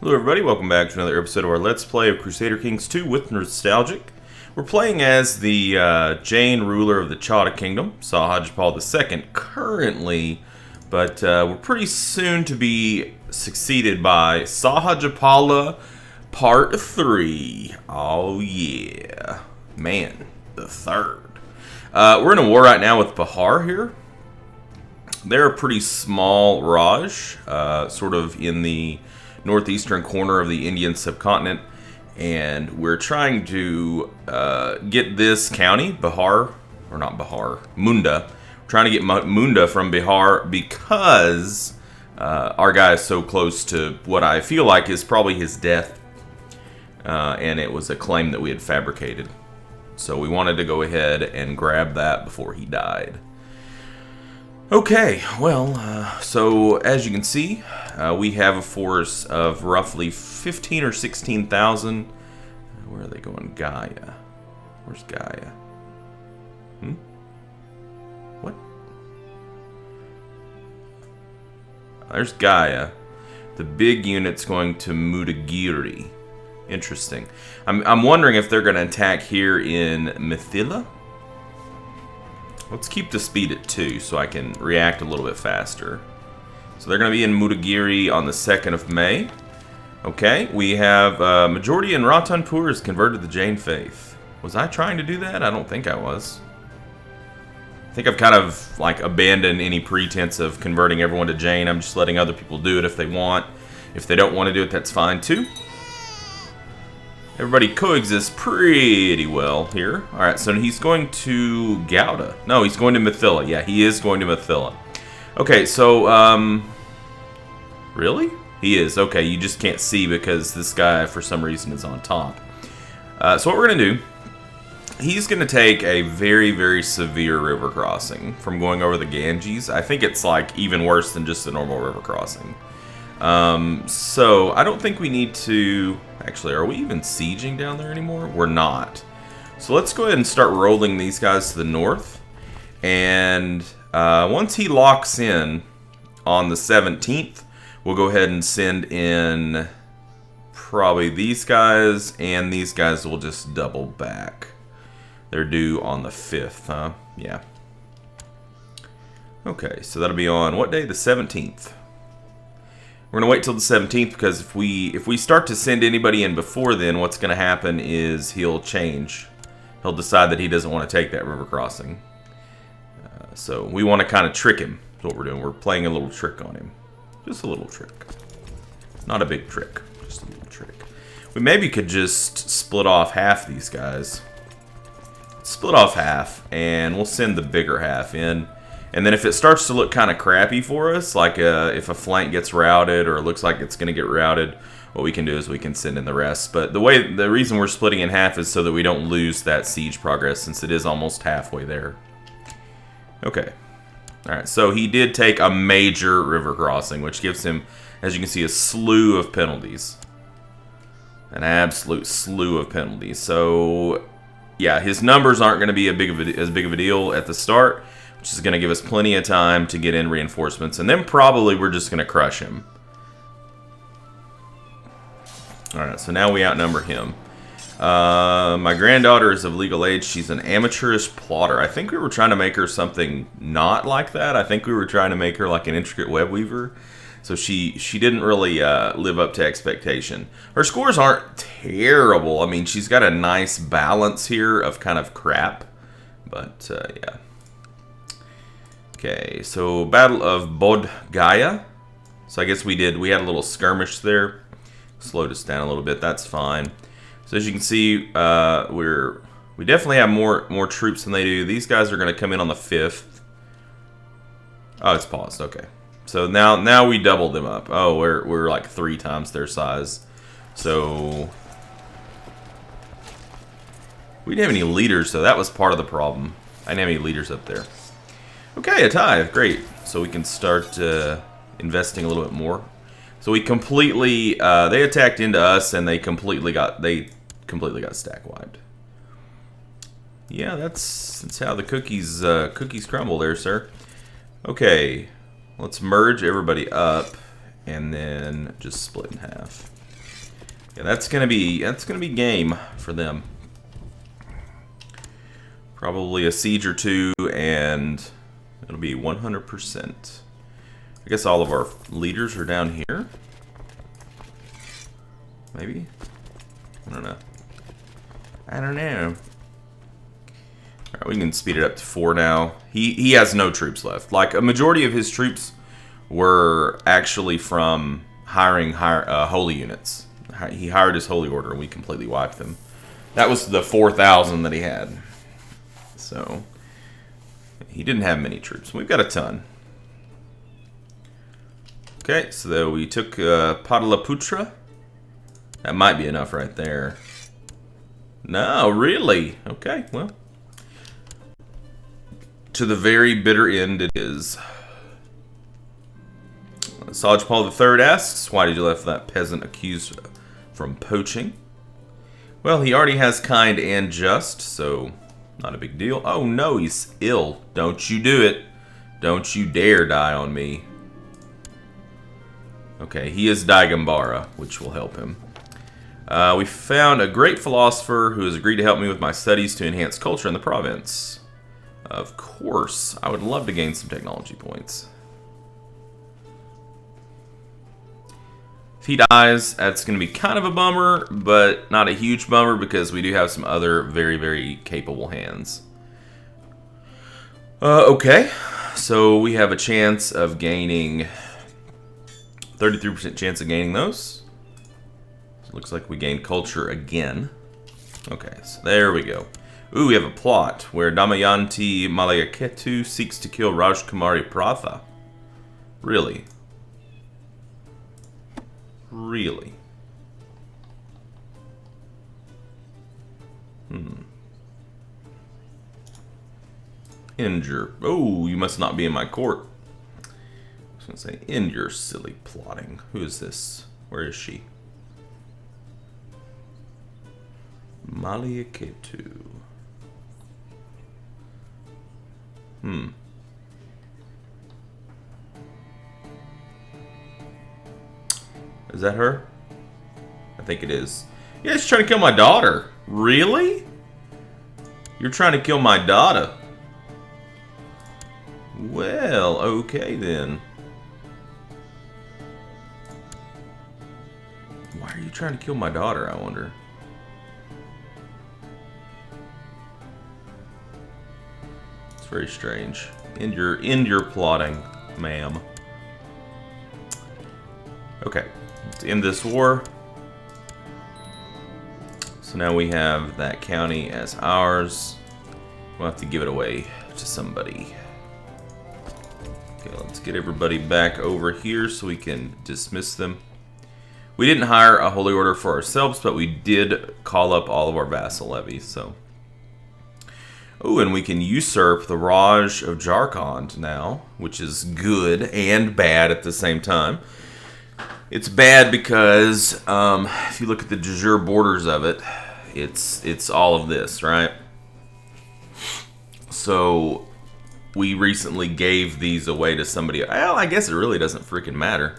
Hello everybody, welcome back to another episode of our Let's Play of Crusader Kings 2 with Nerdstalgic. We're playing as the Jain ruler of the Chada Kingdom, Sahajapal II currently, but we're pretty soon to be succeeded by Sahajapala Part 3. Oh yeah. Man, the third. We're in a war right now with Bihar here. They're a pretty small Raj, sort of in the northeastern corner of the Indian subcontinent, and we're trying to get this county, Bihar, or not Bihar, Munda. We're trying to get Munda from Bihar because our guy is so close to what I feel like is probably his death, and it was a claim that we had fabricated. So we wanted to go ahead and grab that before he died. Okay, well, so as you can see, we have a force of roughly 15 or 16,000. Where are they going? Gaia. Where's Gaia? What? There's Gaia. The big unit's going to Mudagiri. Interesting. I'm wondering if they're going to attack here in Mithila. Let's keep the speed at 2 so I can react a little bit faster. So they're going to be in Mudagiri on the 2nd of May. Okay, we have majority in Ratanpur is converted to the Jain faith. Was I trying to do that? I don't think I was. I think I've kind of like abandoned any pretense of converting everyone to Jain. I'm just letting other people do it if they want. If they don't want to do it, that's fine too. Everybody coexists pretty well here. Alright, so he's going to Gouda. No, he's going to Mithila. Yeah, he is going to Mithila. Okay, so, really? He is. Okay, you just can't see because this guy, for some reason, is on top. So what we're going to do, he's going to take a very, very severe river crossing from going over the Ganges. I think it's, like, even worse than just a normal river crossing. So I don't think we need to... Actually, are we even sieging down there anymore? We're not. So let's go ahead and start rolling these guys to the north. And once he locks in on the 17th, we'll go ahead and send in probably these guys, and these guys will just double back. They're due on the 5th, huh? Yeah. Okay, so that'll be on what day? The 17th. We're going to wait till the 17th because if we start to send anybody in before then, what's going to happen is he'll change. He'll decide that he doesn't want to take that river crossing. So we want to kind of trick him. That's what we're doing. We're playing a little trick on him. Just a little trick. Not a big trick. Just a little trick. We maybe could just split off half these guys. Split off half, and we'll send the bigger half in. And then if it starts to look kind of crappy for us, like if a flank gets routed or it looks like it's going to get routed, what we can do is we can send in the rest. But the reason we're splitting in half is so that we don't lose that siege progress, since it is almost halfway there. Okay. Alright, so he did take a major river crossing, which gives him, as you can see, a slew of penalties. An absolute slew of penalties. So, yeah, his numbers aren't going to be as big of a deal at the start, which is going to give us plenty of time to get in reinforcements. And then probably we're just going to crush him. Alright, so now we outnumber him. My granddaughter is of legal age. She's an amateurish plotter. I think we were trying to make her something not like that. I think we were trying to make her like an intricate web weaver. So she didn't really live up to expectation. Her scores aren't terrible. I mean, she's got a nice balance here of kind of crap. But, yeah. Okay, so Battle of Bodh Gaya. So I guess we had a little skirmish there. Slowed us down a little bit, that's fine. So as you can see, we definitely have more troops than they do. These guys are going to come in on the 5th. Oh, it's paused, okay. So now we double them up. Oh, we're like 3 times their size. So we didn't have any leaders, so that was part of the problem. I didn't have any leaders up there. Okay, a tie. Great. So we can start investing a little bit more. So we completely they attacked into us, and they completely got stack wiped. Yeah, that's how the cookies crumble there, sir. Okay, let's merge everybody up and then just split in half. Yeah, that's gonna be game for them. Probably a siege or two, and it'll be 100%. I guess all of our leaders are down here. Maybe? I don't know. I don't know. Alright, we can speed it up to 4 now. He has no troops left. Like, a majority of his troops were actually from hiring holy units. He hired his holy order, and we completely wiped them. That was the 4,000 that he had. So, he didn't have many troops. We've got a ton. Okay, so we took Pataliputra. That might be enough right there. No, really? Okay, well. To the very bitter end it is. Saj Paul III asks, why did you let that peasant accused from poaching? Well, he already has kind and just, so not a big deal. Oh no, he's ill. Don't you do it. Don't you dare die on me. Okay, he is Daigambara, which will help him. We found a great philosopher who has agreed to help me with my studies to enhance culture in the province. Of course, I would love to gain some technology points. If he dies, that's going to be kind of a bummer, but not a huge bummer because we do have some other very, very capable hands. Okay, so we have a chance of gaining 33% chance of gaining those. So looks like we gained culture again. Okay, so there we go. Ooh, we have a plot where Damayanti Malayaketu seeks to kill Rajkumari Pratha. Really? Really? Injure. Oh, you must not be in my court. I was going to say, end your silly plotting. Who is this? Where is she? Malayaketu. Is that her? I think it is. Yeah, she's trying to kill my daughter. Really? You're trying to kill my daughter. Well, okay then. Why are you trying to kill my daughter, I wonder? It's very strange. End your plotting, ma'am. Okay. To end this war. So now we have that county as ours. We'll have to give it away to somebody. Okay, let's get everybody back over here so we can dismiss them. We didn't hire a holy order for ourselves, but we did call up all of our vassal levies, so. Oh, and we can usurp the Raj of Jharkhand now, which is good and bad at the same time. It's bad because if you look at the de jure borders of it, it's all of this, right? So we recently gave these away to somebody. Well, I guess it really doesn't freaking matter.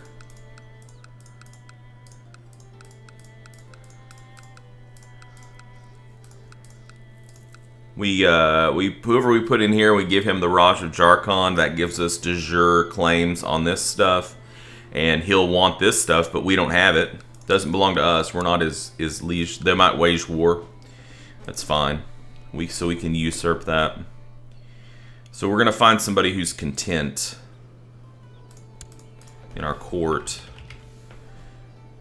Whoever we put in here, we give him the Raj of Jharkhand. That gives us de jure claims on this stuff. And he'll want this stuff, but we don't have it. Doesn't belong to us. We're not his liege. They might wage war. That's fine. So we can usurp that. So we're going to find somebody who's content in our court.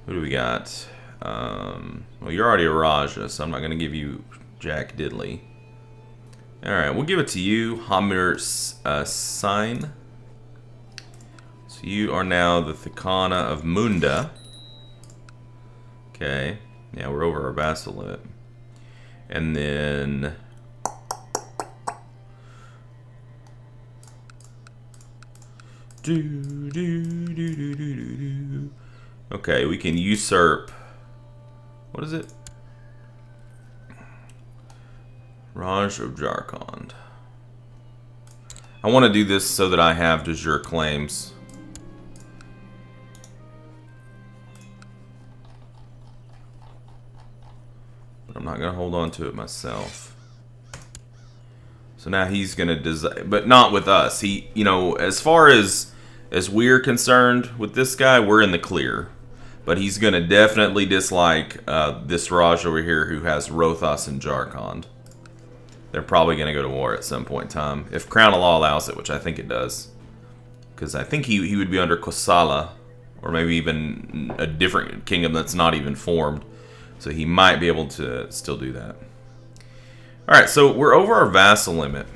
Who do we got? Well, you're already a Raja, so I'm not going to give you Jack Diddley. Alright, we'll give it to you, Hamir Sign. So you are now the Thikana of Munda. Okay. Yeah, we're over our vassal limit. And then okay, we can usurp. What is it? Raj of Jharkhand. I want to do this so that I have de jure claims. but I'm not going to hold on to it myself. So now he's going to design, but not with us. He, you know, as far as we're concerned with this guy, we're in the clear. But he's going to definitely dislike this Raj over here who has Rothas and Jarkand. They're probably going to go to war at some point in time. If Crown of Law allows it, which I think it does. Because I think he would be under Kosala. Or maybe even a different kingdom that's not even formed. So he might be able to still do that. Alright, so we're over our vassal limit.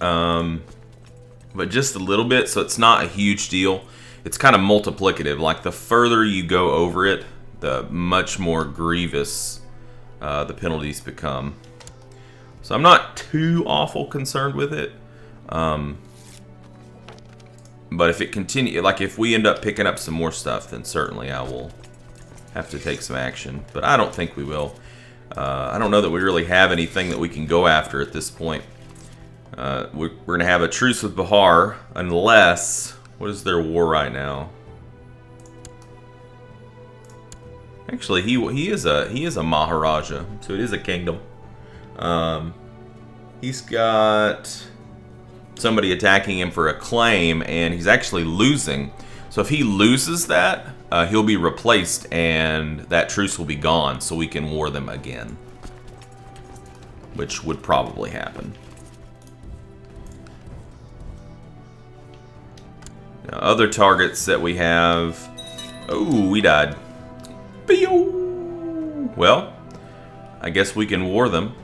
But just a little bit, so it's not a huge deal. It's kind of multiplicative. Like, the further you go over it, the much more grievous the penalties become. So I'm not too awful concerned with it. But if it continues, like if we end up picking up some more stuff, then certainly I will have to take some action. But I don't think we will. I don't know that we really have anything that we can go after at this point. We're going to have a truce with Bihar, unless... What is their war right now? Actually, he is a Maharaja, so it is a kingdom. He's got somebody attacking him for a claim, and he's actually losing. So if he loses that, he'll be replaced, and that truce will be gone, so we can war them again, which would probably happen. Now, other targets that we have. Oh, we died. Well, I guess we can war them.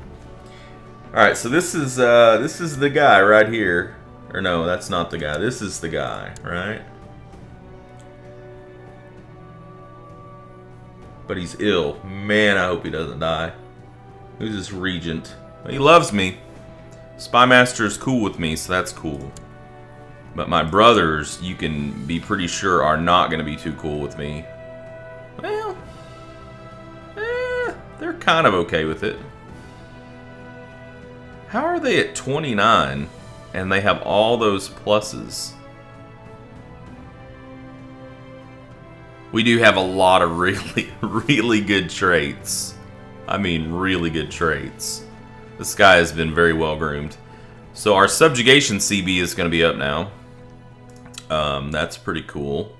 All right, so this is the guy right here. Or no, that's not the guy. This is the guy, right? But he's ill. Man, I hope he doesn't die. Who's this regent? He loves me. Spymaster is cool with me, so that's cool. But my brothers, you can be pretty sure, are not going to be too cool with me. Well, they're kind of okay with it. How are they at 29 and they have all those pluses? We do have a lot of really, really good traits. I mean, really good traits. This guy has been very well groomed. So our subjugation CB is going to be up now. That's pretty cool.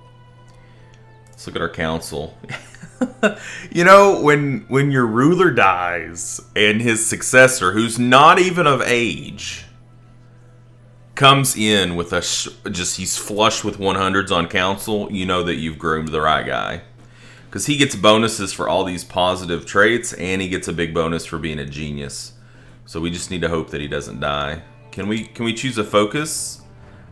Let's look at our council. You know, when your ruler dies and his successor, who's not even of age, comes in with a he's flush with 100s on council, you know that you've groomed the right guy. Because he gets bonuses for all these positive traits, and he gets a big bonus for being a genius. So we just need to hope that he doesn't die. Can we choose a focus?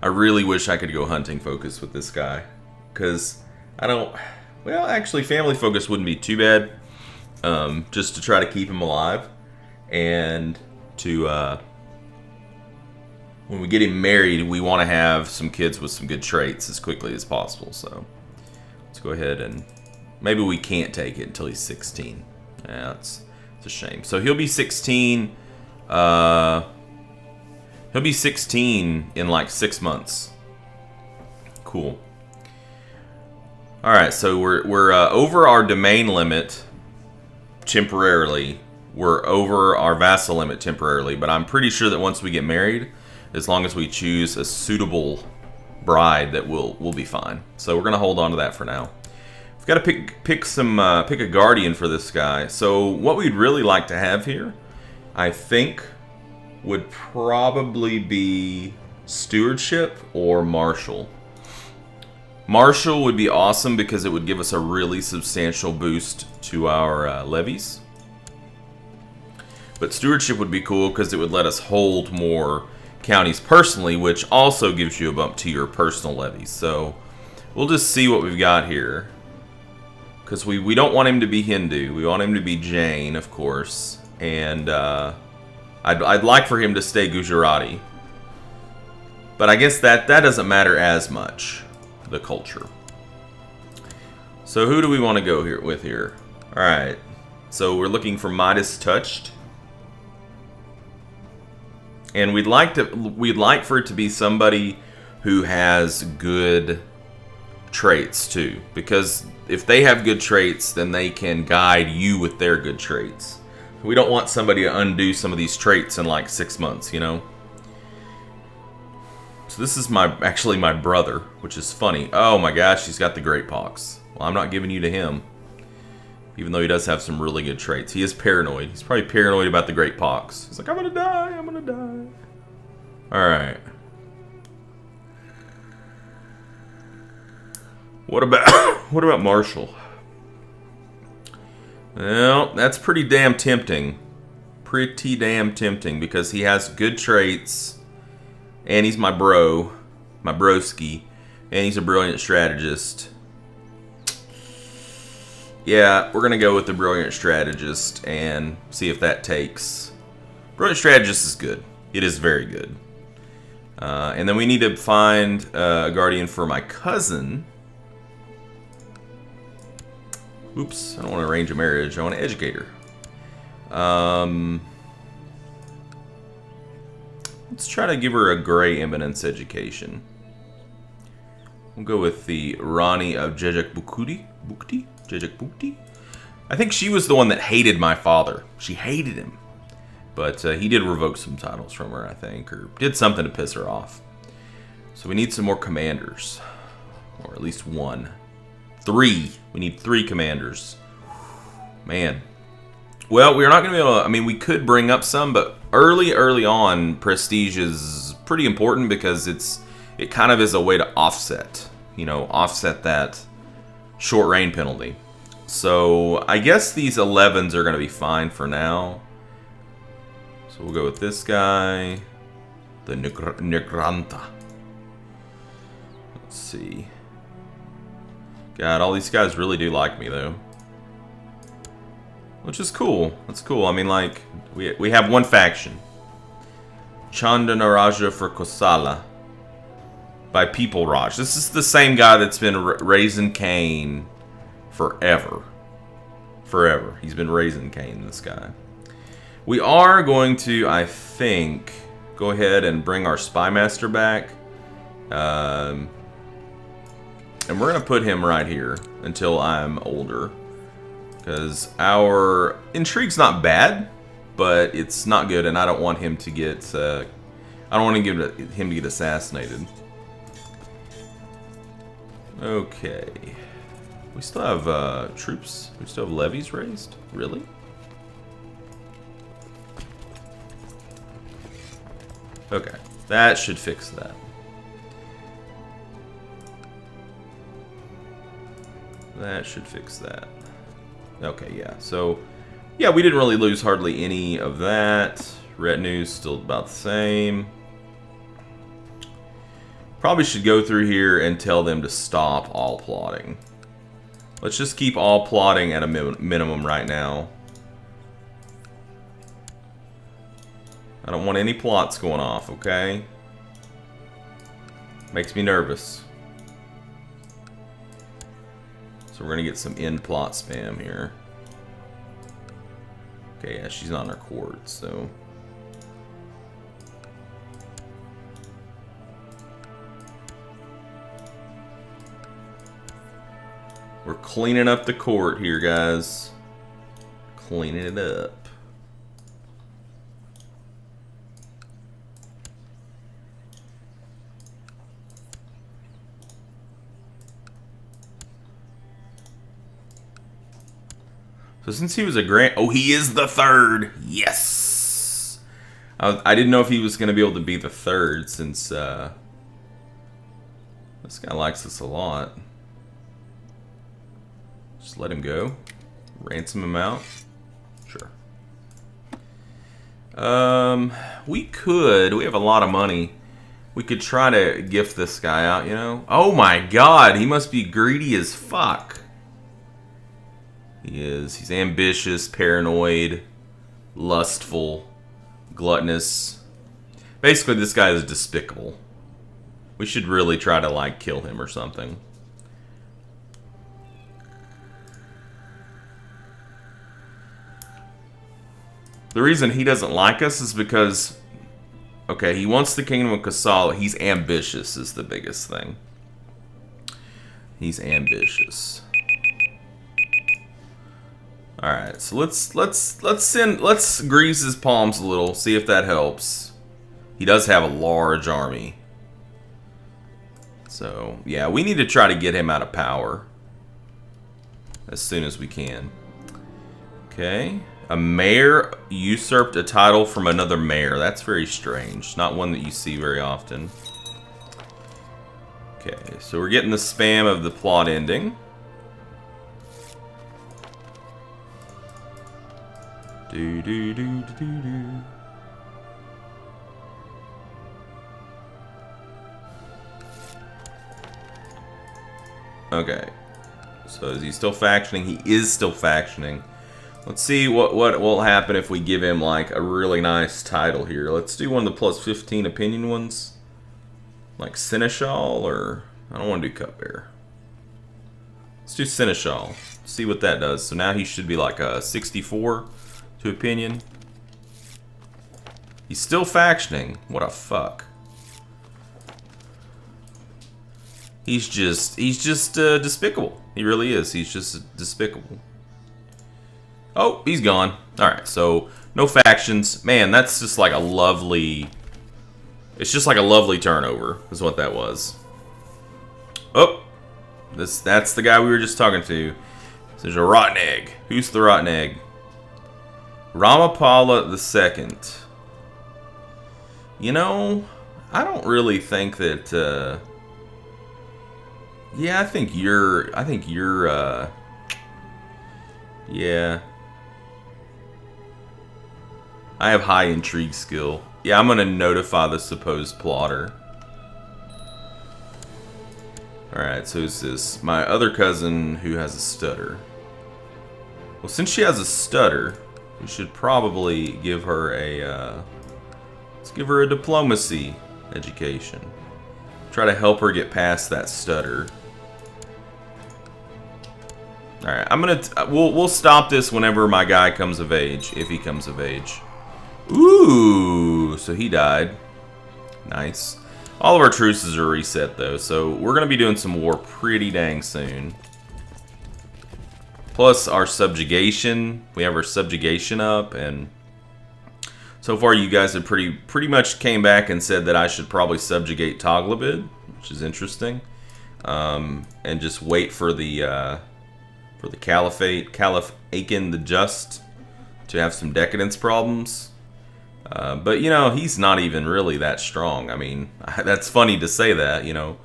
I really wish I could go hunting focus with this guy. Because I don't... Well, actually, family focus wouldn't be too bad. Just to try to keep him alive. And to... when we get him married, we want to have some kids with some good traits as quickly as possible. So let's go ahead and... Maybe we can't take it until he's 16. Yeah, it's a shame. So he'll be 16... He'll be 16 in like 6 months. Cool. Alright, so we're over our domain limit temporarily. We're over our vassal limit temporarily, but I'm pretty sure that once we get married, as long as we choose a suitable bride, that we'll be fine. So we're gonna hold on to that for now. We've got to pick a guardian for this guy. So what we'd really like to have here, I think, would probably be stewardship or marshal. Marshal would be awesome because it would give us a really substantial boost to our levies. But stewardship would be cool because it would let us hold more counties personally, which also gives you a bump to your personal levies. So we'll just see what we've got here. Because we don't want him to be Hindu. We want him to be Jain, of course. And I'd like for him to stay Gujarati. But I guess that doesn't matter as much, the culture. So who do we want to go with here? Alright. So we're looking for Midas touched. And we'd like for it to be somebody who has good traits too, because if they have good traits, then they can guide you with their good traits. We don't want somebody to undo some of these traits in like 6 months, you know? So this is actually my brother, which is funny. Oh my gosh, he's got the great pox. Well, I'm not giving you to him. Even though he does have some really good traits. He is paranoid. He's probably paranoid about the great pox. He's like, I'm gonna die, I'm gonna die. Alright. What about Marshall? Well, that's pretty damn tempting. Pretty damn tempting because he has good traits and he's my bro, my broski, and he's a brilliant strategist. Yeah, we're gonna go with the brilliant strategist and see if that takes. Brilliant strategist is good. It is very good. And then we need to find a guardian for my cousin. Oops, I don't want to arrange a marriage. I want to educate her. Let's try to give her a gray eminence education. We'll go with the Rani of Jejek Bukti. I think she was the one that hated my father. She hated him. But he did revoke some titles from her, I think, or did something to piss her off. So we need some more commanders. Or at least one. 3. We need 3 commanders. Man. Well, we're not going to be able to... I mean, we could bring up some, but early on, prestige is pretty important because it kind of is a way to offset. You know, offset that short reign penalty. So, I guess these 11s are going to be fine for now. So, we'll go with this guy. The Negranta. Let's see. God, all these guys really do like me, though. Which is cool. That's cool. I mean, like, we have one faction. Chandanaraja for Kosala. By People Raj. This is the same guy that's been raising Cain forever. Forever. He's been raising Cain, this guy. We are going to, I think, go ahead and bring our Spy Master back. And we're going to put him right here until I'm older. Because our intrigue's not bad, but it's not good, and I don't want him to get... I don't want him to get assassinated. Okay. We still have troops. We still have levies raised? Really? Okay. That should fix that. That should fix that. Okay, yeah. So, yeah, we didn't really lose hardly any of that. Retinue's still about the same. Probably should go through here and tell them to stop all plotting. Let's just keep all plotting at a minimum right now. I don't want any plots going off, okay? Makes me nervous. So we're going to get some end plot spam here. Okay, yeah, she's on her court, so... We're cleaning up the court here, guys. Cleaning it up. So since he was a grand... Oh, he is the third! Yes! I didn't know if he was going to be able to be the third since... this guy likes us a lot. Just let him go. Ransom him out. Sure. We could. We have a lot of money. We could try to gift this guy out, you know? Oh my god, he must be greedy as fuck. He is. He's ambitious, paranoid, lustful, gluttonous. Basically, this guy is despicable. We should really try to, like, kill him or something. The reason he doesn't like us is because, okay, he wants the kingdom of Kosala. He's ambitious is the biggest thing. He's ambitious. All right, so let's grease his palms a little, see if that helps. He does have a large army. So, yeah, we need to try to get him out of power as soon as we can. Okay. A mayor usurped a title from another mayor. That's very strange. Not one that you see very often. Okay, so we're getting the spam of the plot ending. Do do do do do do. Okay, so is he still factioning? He is still factioning. Let's see what will happen if we give him like a really nice title here. Let's do one of the plus 15 opinion ones, like Seneschal, or I don't want to do Cupbearer. Let's do Seneschal. See what that does. So now he should be like a 64 to opinion. He's still factioning. What a fuck. He's just despicable. He really is. He's just despicable. Oh, he's gone. Alright, so no factions. Man, that's just like a lovely... It's just like a lovely turnover, is what that was. Oh! That's the guy we were just talking to. So there's a rotten egg. Who's the rotten egg? Ramapala II. You know, I don't really think that... yeah, I think you're... yeah. I have high intrigue skill. Yeah, I'm gonna notify the supposed plotter. Alright, so who's this? My other cousin who has a stutter. Well, since she has a stutter, we should probably give her a... let's give her a diplomacy education. Try to help her get past that stutter. Alright, I'm gonna... we'll stop this whenever my guy comes of age, if he comes of age. Ooh, so he died. Nice. All of our truces are reset, though, so we're going to be doing some war pretty dang soon. Plus, our subjugation. We have our subjugation up, and so far you guys have pretty much came back and said that I should probably subjugate Toglabid, which is interesting. And just wait for the Caliphate, Caliph Akin the Just, to have some decadence problems. But, you know, he's not even really that strong. I mean, that's funny to say that, you know.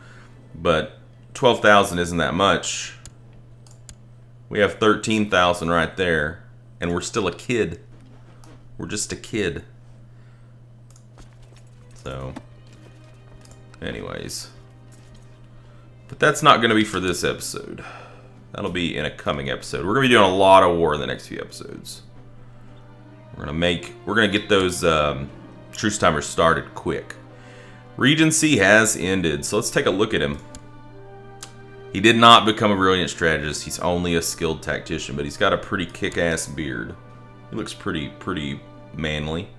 But 12,000 isn't that much. We have 13,000 right there. And we're still a kid. We're just a kid. So, anyways. But that's not going to be for this episode. That'll be in a coming episode. We're going to be doing a lot of war in the next few episodes. We're gonna get those truce timers started quick. Regency has ended, so let's take a look at him. He did not become a brilliant strategist. He's only a skilled tactician, but he's got a pretty kick-ass beard. He looks pretty manly.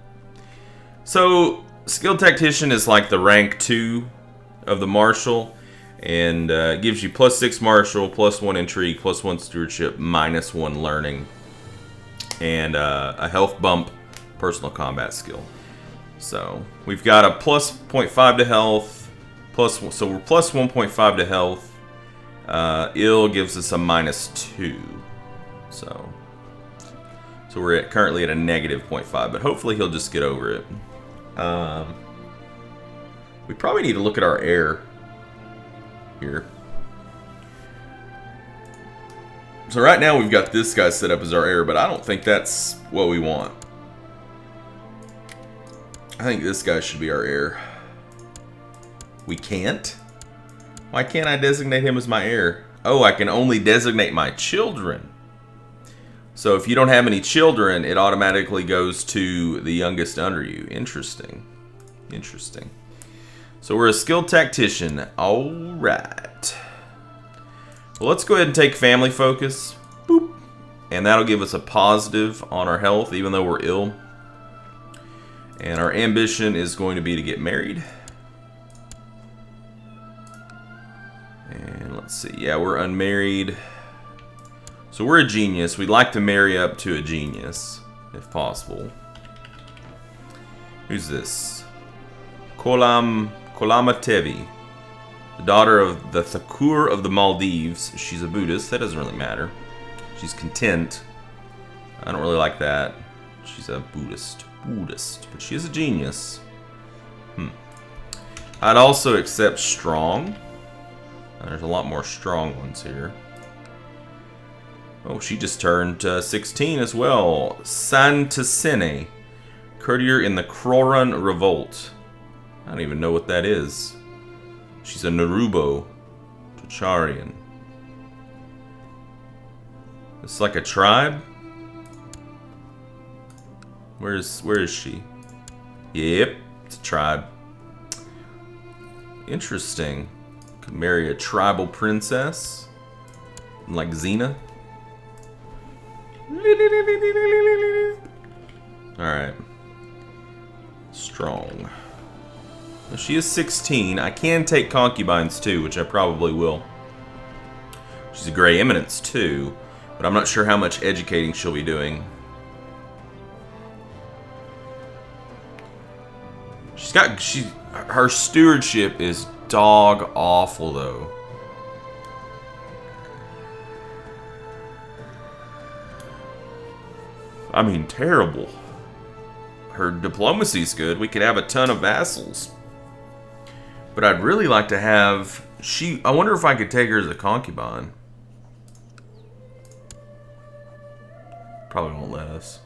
So, skilled tactician is like the rank 2 of the martial, and gives you +6 martial, +1 intrigue, +1 stewardship, -1 learning. And a health bump, personal combat skill. So we've got a +0.5 to health, so we're +1.5 to health. Ill gives us a -2. So we're currently at a -0.5, but hopefully he'll just get over it. We probably need to look at our heir here. So right now we've got this guy set up as our heir, but I don't think that's what we want. I think this guy should be our heir. We can't? Why can't I designate him as my heir? Oh, I can only designate my children. So if you don't have any children, it automatically goes to the youngest under you. Interesting. Interesting. So we're a skilled tactician. Alright. Well, let's go ahead and take family focus. Boop. And that'll give us a positive on our health, even though we're ill. And our ambition is going to be to get married. And Let's see. Yeah, we're unmarried. So we're a genius. We'd like to marry up to a genius, if possible. Who's this? Kolamatevi. The daughter of the Thakur of the Maldives. She's a Buddhist. That doesn't really matter. She's content. I don't really like that. She's a Buddhist. But she is a genius. I'd also accept strong. There's a lot more strong ones here. Oh, she just turned 16 as well. Santasene. Courtier in the Kroran Revolt. I don't even know what that is. She's a Narubo. Tocharian. It's like a tribe? Where is she? Yep, it's a tribe. Interesting. Could marry a tribal princess. Like Xena. Alright. Strong. Well, she is 16. I can take concubines too, which I probably will. She's a Grey Eminence too, but I'm not sure how much educating she'll be doing. Her stewardship is dog awful though. I mean, terrible. Her diplomacy's good. We could have a ton of vassals. But I'd really like to have... I wonder if I could take her as a concubine. Probably won't let us.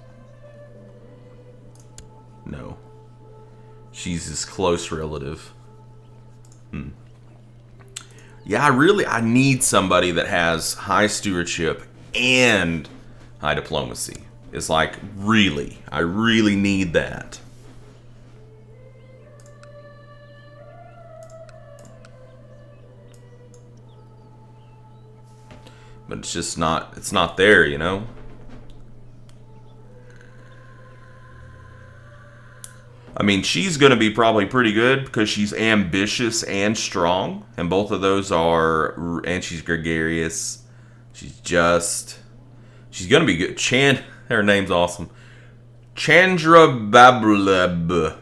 No. She's his close relative. Yeah, I need somebody that has high stewardship and high diplomacy. It's like, really. I really need that. But it's just not, it's not there, you know? I mean, she's going to be probably pretty good because she's ambitious and strong. And both of those are, and she's gregarious. She's going to be good. Her name's awesome. Chandra Bableb.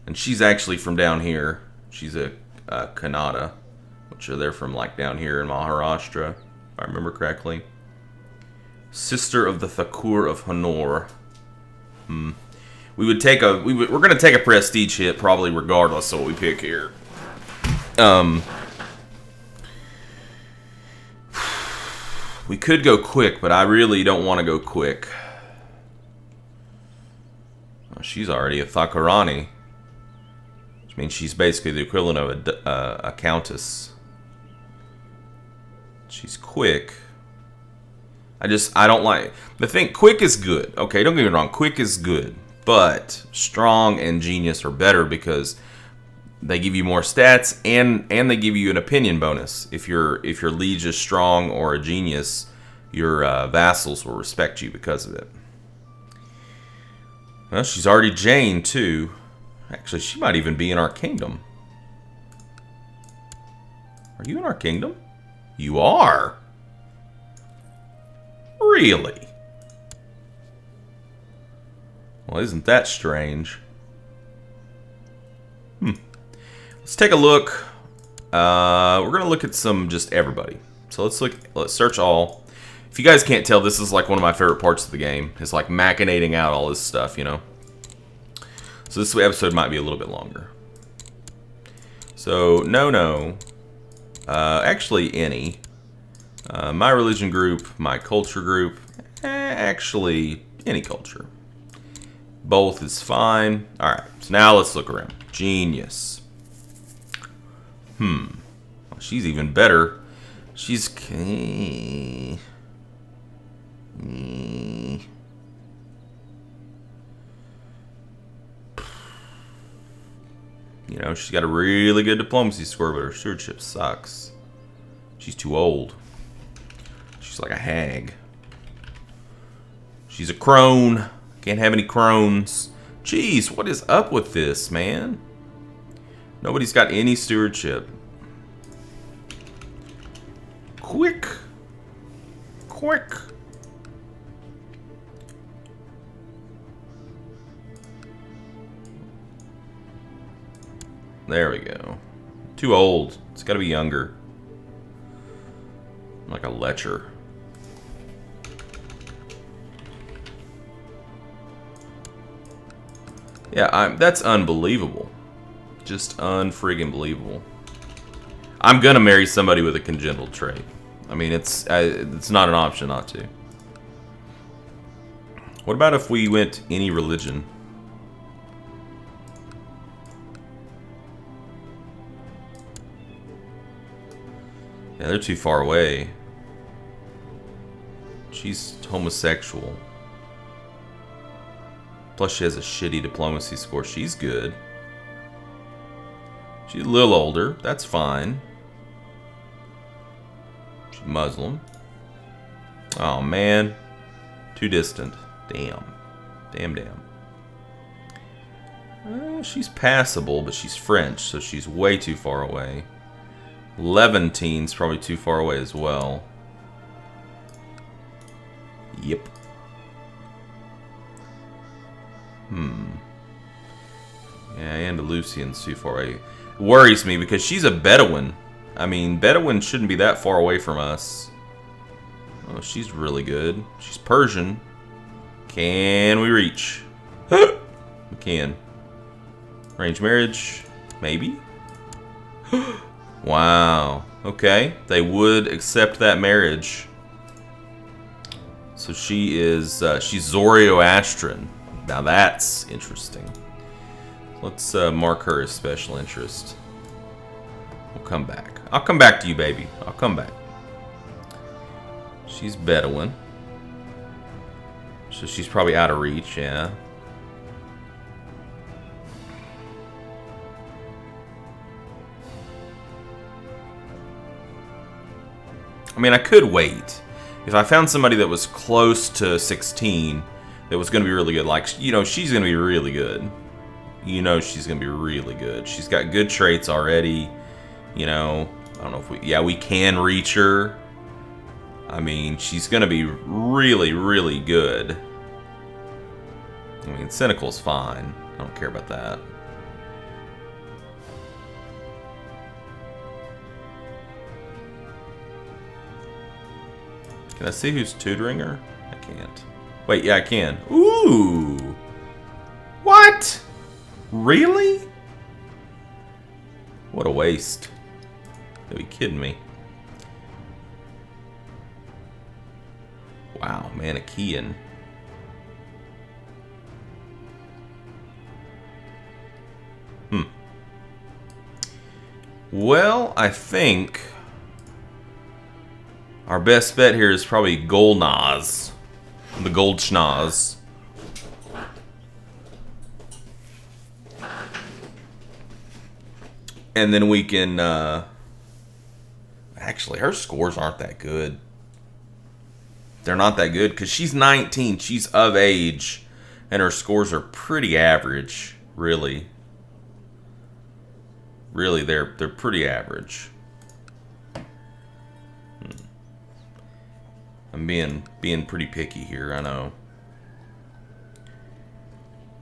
And she's actually from down here. She's a Kannada. Which they're from like down here in Maharashtra, if I remember correctly. Sister of the Thakur of Honor. We're gonna take a prestige hit probably regardless of what we pick here. We could go quick, but I really don't want to go quick. Oh, she's already a Thakurani, which means she's basically the equivalent of a countess. She's quick. I don't like... The thing, quick is good. Okay, don't get me wrong. Quick is good. But strong and genius are better because they give you more stats and they give you an opinion bonus. If your liege is strong or a genius, your vassals will respect you because of it. Well, she's already Jain too. Actually, she might even be in our kingdom. Are you in our kingdom? You are? Really? Well, isn't that strange? Let's take a look. We're going to look at just everybody. So let's search all. If you guys can't tell, this is like one of my favorite parts of the game. It's like machinating out all this stuff, you know? So this episode might be a little bit longer. So, no. Actually, any. My religion group, my culture group. Actually, any culture. Both is fine. Alright, so now let's look around. Genius. Well, she's even better. She's... You know, she's got a really good diplomacy score, but her stewardship sucks. She's too old. She's like a hag. She's a crone. Can't have any crones. Jeez, what is up with this, man? Nobody's got any stewardship. Quick! There we go. Too old. It's gotta be younger. Like a lecher. Yeah, that's unbelievable. Just unfriggin' believable. I'm gonna marry somebody with a congenital trait. I mean, it's not an option not to. What about if we went any religion? Yeah, they're too far away. She's homosexual. Plus she has a shitty diplomacy score. She's good. She's a little older. That's fine. She's Muslim. Oh, man. Too distant. Damn. Damn. She's passable, but she's French, so she's way too far away. Levanteen's probably too far away as well. Yep. Yeah, Andalusian's too far away. It worries me because she's a Bedouin. I mean, Bedouin shouldn't be that far away from us. Oh, she's really good. She's Persian. Can we reach? We can. Arranged marriage? Maybe? Wow. Okay. They would accept that marriage. So she is, she's Zoroastrian. Now that's interesting. Let's mark her as special interest. We'll come back. I'll come back to you, baby. I'll come back. She's Bedouin. So she's probably out of reach, yeah. I mean, I could wait. If I found somebody that was close to 16 that was going to be really good, like, you know, she's going to be really good. You know she's going to be really good. She's got good traits already. You know, I don't know if we can reach her. I mean, she's going to be really, really good. I mean, Cynical's fine. I don't care about that. Can I see who's tutoring her? I can't. Wait, yeah, I can. Ooh! What? Really? What a waste. Are you kidding me? Wow, Manichaean. Well, I think our best bet here is probably Golnaz. The Gold Schnoz. And then we can... Actually, her scores aren't that good. They're not that good because she's 19. She's of age. And her scores are pretty average, really. Really, they're pretty average. I'm being pretty picky here, I know.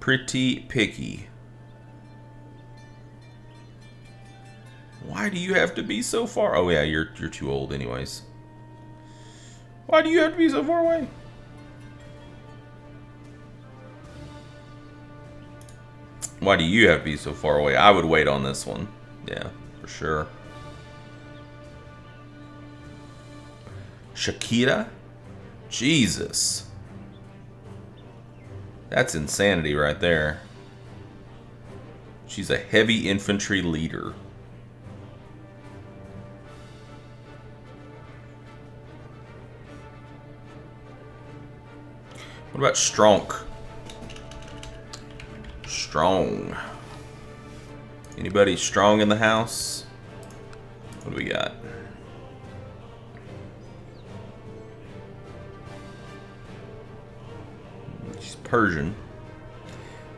Pretty picky. Why do you have to be so far? Oh yeah, you're too old anyways. Why do you have to be so far away? Why do you have to be so far away? I would wait on this one. Yeah, for sure. Shakira? Jesus. That's insanity right there. She's a heavy infantry leader. What about Stronk? Strong. Anybody strong in the house? What do we got? She's Persian.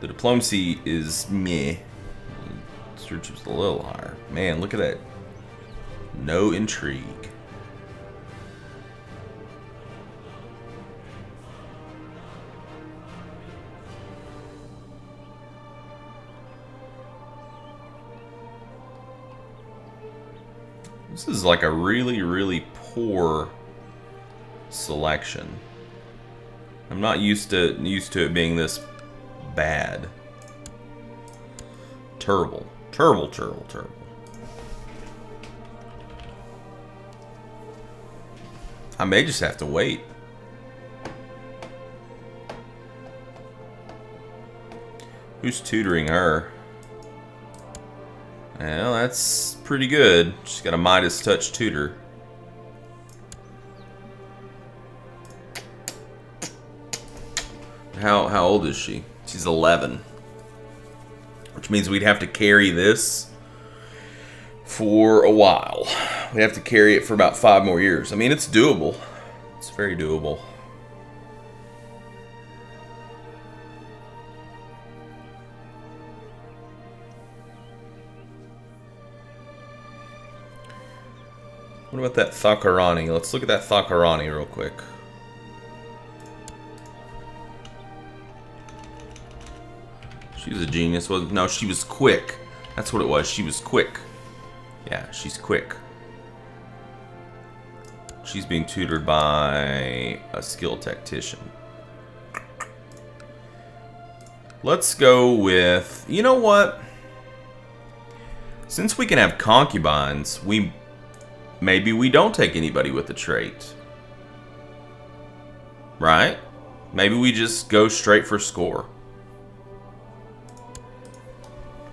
The diplomacy is meh. Search was a little higher. Man, look at that. No intrigue. This is like a really, really poor selection. I'm not used to it being this bad. Terrible. Terrible, terrible, terrible. I may just have to wait. Who's tutoring her? Well, that's pretty good. She's got a Midas Touch tutor. How old is she? She's 11. Which means we'd have to carry this for a while. We'd have to carry it for about 5 more years. I mean, it's doable. It's very doable. What about that Thakarani? Let's look at that Thakarani real quick. She was a genius. Well, no, she was quick. That's what it was. She was quick. Yeah, she's quick. She's being tutored by a skilled tactician. Let's go with... You know what? Since we can have concubines, maybe we don't take anybody with the trait. Right? Maybe we just go straight for score.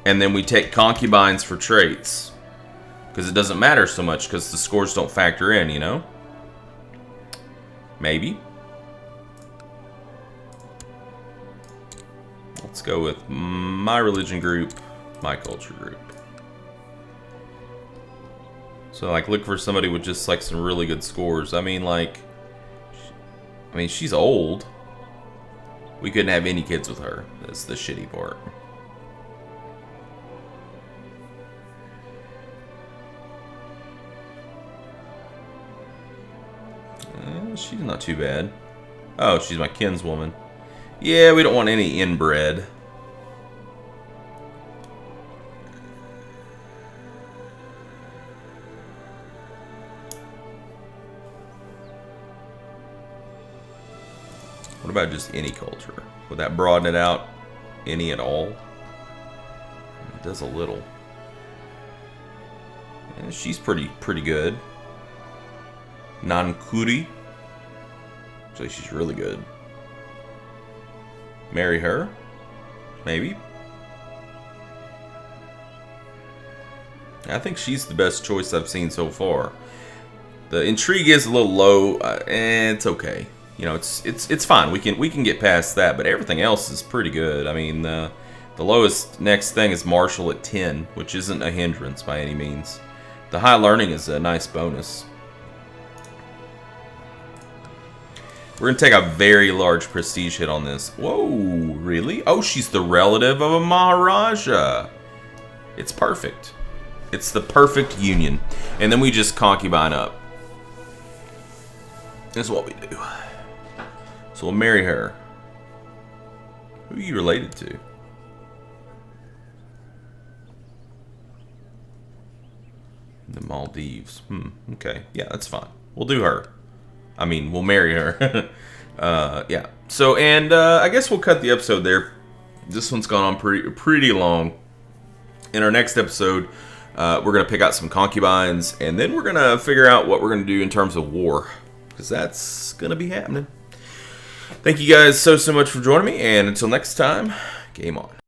And then we take concubines for traits. Because it doesn't matter so much because the scores don't factor in, you know? Maybe. Let's go with my religion group, my culture group. So, like, look for somebody with just, like, some really good scores. I mean, she's old. We couldn't have any kids with her. That's the shitty part. She's not too bad. Oh, she's my kinswoman. Yeah, we don't want any inbred. What about just any culture? Would that broaden it out any at all? It does a little. Yeah, she's pretty good. Nankuri. Actually, she's really good. Marry her? Maybe. I think she's the best choice I've seen so far. The intrigue is a little low, and it's okay. You know, it's fine. We can get past that, but everything else is pretty good. I mean, the lowest next thing is martial at 10, which isn't a hindrance by any means. The high learning is a nice bonus. We're going to take a very large prestige hit on this. Whoa, really? Oh, she's the relative of a Maharaja. It's perfect. It's the perfect union. And then we just concubine up. That's what we do. So we'll marry her. Who are you related to? The Maldives. Okay. Yeah, that's fine. We'll do her. I mean, we'll marry her. Yeah. So, and I guess we'll cut the episode there. This one's gone on pretty long. In our next episode, we're going to pick out some concubines, and then we're going to figure out what we're going to do in terms of war, because that's going to be happening. Thank you guys so much for joining me, and until next time, game on.